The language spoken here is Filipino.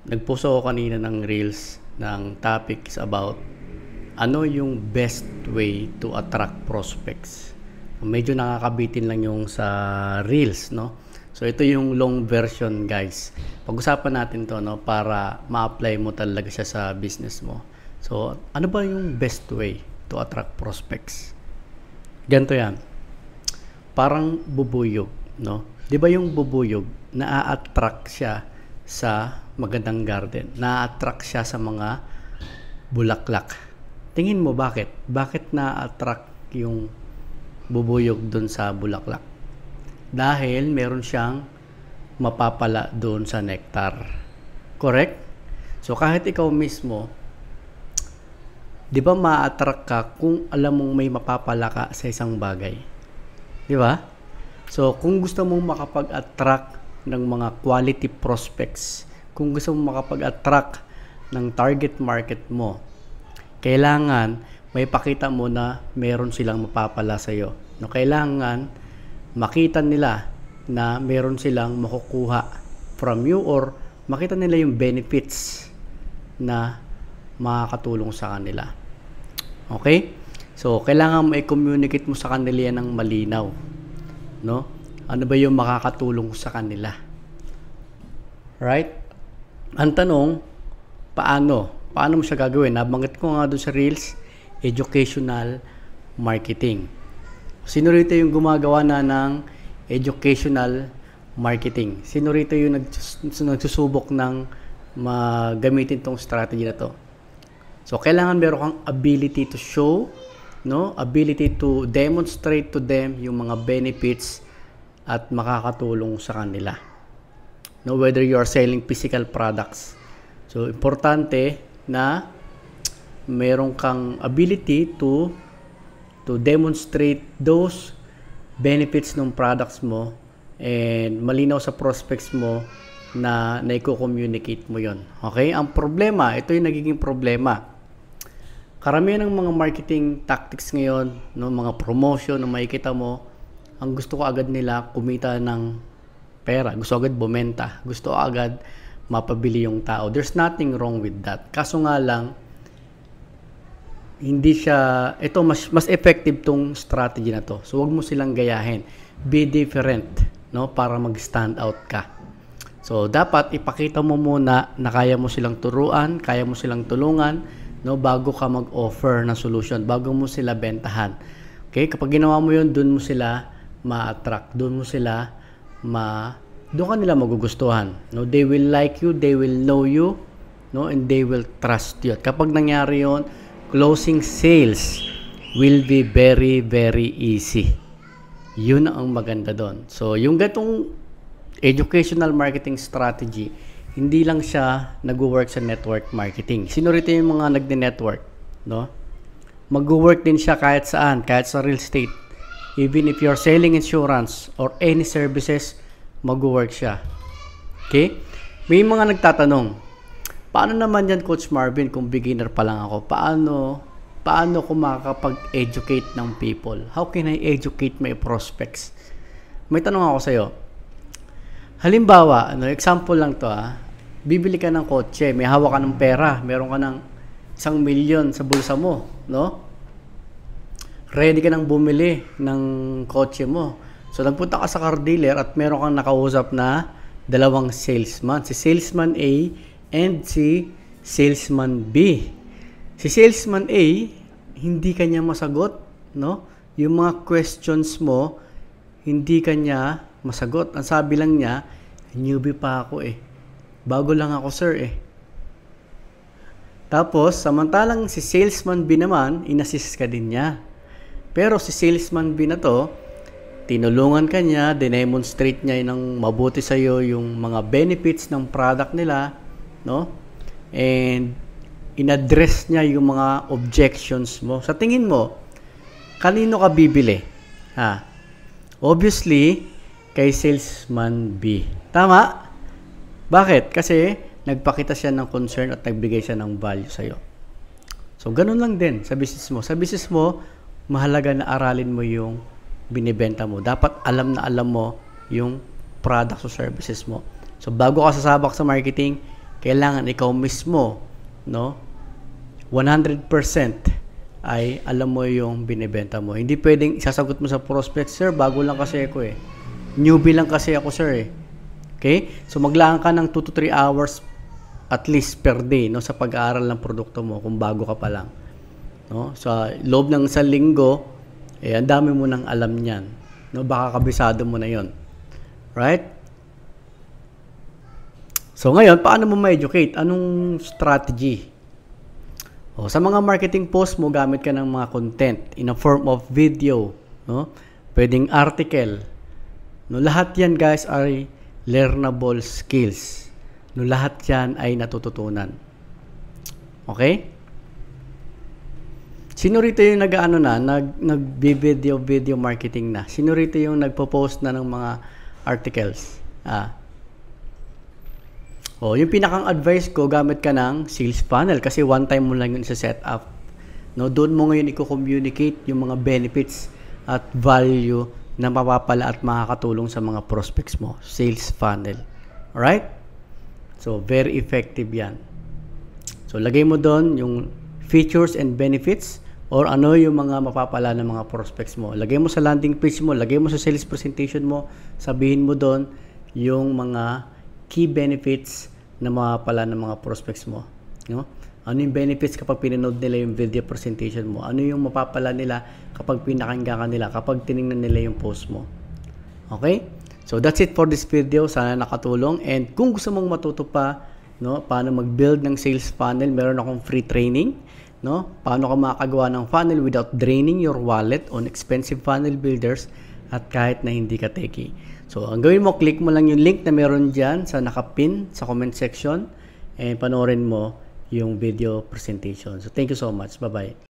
Nagpost ako kanina ng reels ng topics about ano yung best way to attract prospects. Medyo nakakabitin lang yung sa reels, no? So ito yung long version, guys. Pag-usapan natin to, no, para ma-apply mo talaga siya sa business mo. So ano ba yung best way to attract prospects? Ganito yan. Parang bubuyog, no? 'Di ba yung bubuyog, na-attract siya sa magandang garden. Na-attract siya sa mga bulaklak. Tingin mo bakit? Bakit na-attract yung bubuyog doon sa bulaklak? Dahil meron siyang mapapala doon sa nectar. Correct? So kahit ikaw mismo, 'di ba ma-attract ka kung alam mong may mapapala ka sa isang bagay? 'Di ba? So kung gusto mong makapag-attract ng mga quality prospects, kung gusto mong makapag-attract ng target market mo, kailangan may pakita mo na meron silang mapapala sa iyo. No, kailangan makita nila na meron silang makukuha from you or makita nila yung benefits na makakatulong sa kanila. Okay? So, kailangan ma-communicate mo sa kanila yan ng malinaw. No? Ano ba yung makakatulong sa kanila? Right? Ang tanong, paano? Paano mo siya gagawin? Nabanggit ko nga doon sa Reels, educational marketing. Sino rito yung gumagawa na ng educational marketing? Sino rito yung nagsusubok ng gamitin tong strategy na to? So, kailangan meron kang ability to show, no? Ability to demonstrate to them yung mga benefits at makakatulong sa kanila. No, whether you are selling physical products. So, importante na meron kang ability to demonstrate those benefits ng products mo and malinaw sa prospects mo na i-communicate mo yon. Okay? Ang problema, ito yung nagiging problema. Karamihan ng mga marketing tactics ngayon, no, mga promotion na makikita mo, ang gusto ko agad nila kumita ng pera. Gusto agad bumenta. Gusto agad mapabili yung tao. There's nothing wrong with that. Kaso nga lang, hindi siya, ito mas effective tong strategy na to. So, wag mo silang gayahin. Be different, no, para mag-stand out ka. So, dapat ipakita mo muna na kaya mo silang turuan, kaya mo silang tulungan, no, bago ka mag-offer ng solution, bago mo sila bentahan. Okay? Kapag ginawa mo yun, doon mo sila ma-attract, doon ka nila magugustuhan. No? They will like you, they will know you, no, and they will trust you. At kapag nangyari yon, closing sales will be very, very easy. Yun ang maganda doon. So, yung gatong educational marketing strategy, hindi lang siya nag-work sa network marketing. Sino rito yung mga nagde-network? No? Mag-work din siya kahit saan, kahit sa real estate. Even if you're selling insurance or any services, mag-work siya. Okay? May mga nagtatanong, paano naman yan, Coach Marvin, kung beginner pa lang ako? Paano ko makakapag-educate ng people? How can I educate my prospects? May tanong ako sa'yo. Halimbawa, example lang to, bibili ka ng kotse, may hawak ka ng pera, meron ka ng 1,000,000 sa bulsa mo, no? Ready ka nang bumili ng kotse mo. So, nagpunta ka sa car dealer at meron kang nakausap na dalawang salesman. Si salesman A and si salesman B. Si salesman A, hindi kanya masagot, no? Yung mga questions mo, hindi kanya masagot. Ang sabi lang niya, newbie pa ako eh. Bago lang ako, sir eh. Tapos, samantalang si salesman B naman, inassist ka din niya. Pero si salesman B na to, tinulungan ka niya, dinemonstrate niya ng mabuti sa iyo yung mga benefits ng product nila, no? And in-address niya yung mga objections mo. Sa tingin mo, kanino ka bibili? Obviously, kay salesman B. Tama? Bakit? Kasi nagpakita siya ng concern at nagbigay siya ng value sa iyo. So, ganun lang din sa business mo. Sa business mo, mahalaga na aralin mo yung binibenta mo. Dapat alam na alam mo yung products o services mo. So, bago ka sasabak sa marketing, kailangan ikaw mismo, no, 100% ay alam mo yung binibenta mo. Hindi pwedeng isasagot mo sa prospect, sir, bago lang kasi ako eh. Newbie lang kasi ako, sir eh. Okay? So maglaan ka ng 2 to 3 hours at least per day, no, sa pag-aaral ng produkto mo kung bago ka pa lang. No? Sa loob ng 1 linggo, ang dami mo nang alam niyan. No, baka kabisado mo na 'yon. Right? So ngayon, paano mo ma-educate? Anong strategy? Sa mga marketing post mo, gamit ka ng mga content in a form of video, no? Pwedeng article. No, lahat 'yan, guys, ay learnable skills. No, lahat 'yan ay natututunan. Okay? Sino rito yung nag-video marketing na? Sino rito yung nagpo-post na ng mga articles? Yung pinakang advice ko, gamit ka ng sales funnel kasi one time mo lang yun sa setup. No, doon mo ngayon i-communicate yung mga benefits at value na mapapala at makakatulong sa mga prospects mo. Sales funnel. Alright? So, very effective yan. So, lagay mo doon yung features and benefits or ano yung mga mapapala ng mga prospects mo. Lagay mo sa landing page mo, lagay mo sa sales presentation mo, sabihin mo doon yung mga key benefits na mapapala ng mga prospects mo. No? Ano yung benefits kapag pinanood nila yung video presentation mo? Ano yung mapapala nila kapag pinakinggan ka nila, kapag tinignan nila yung post mo? Okay? So that's it for this video. Sana nakatulong. And kung gusto mong matuto pa, no, paano mag-build ng sales funnel, meron akong free training. No? Paano ka makakagawa ng funnel without draining your wallet on expensive funnel builders at kahit na hindi ka techie. So, ang gawin mo, click mo lang yung link na meron dyan sa nakapin sa comment section and panoorin mo yung video presentation. So, thank you so much. Bye-bye.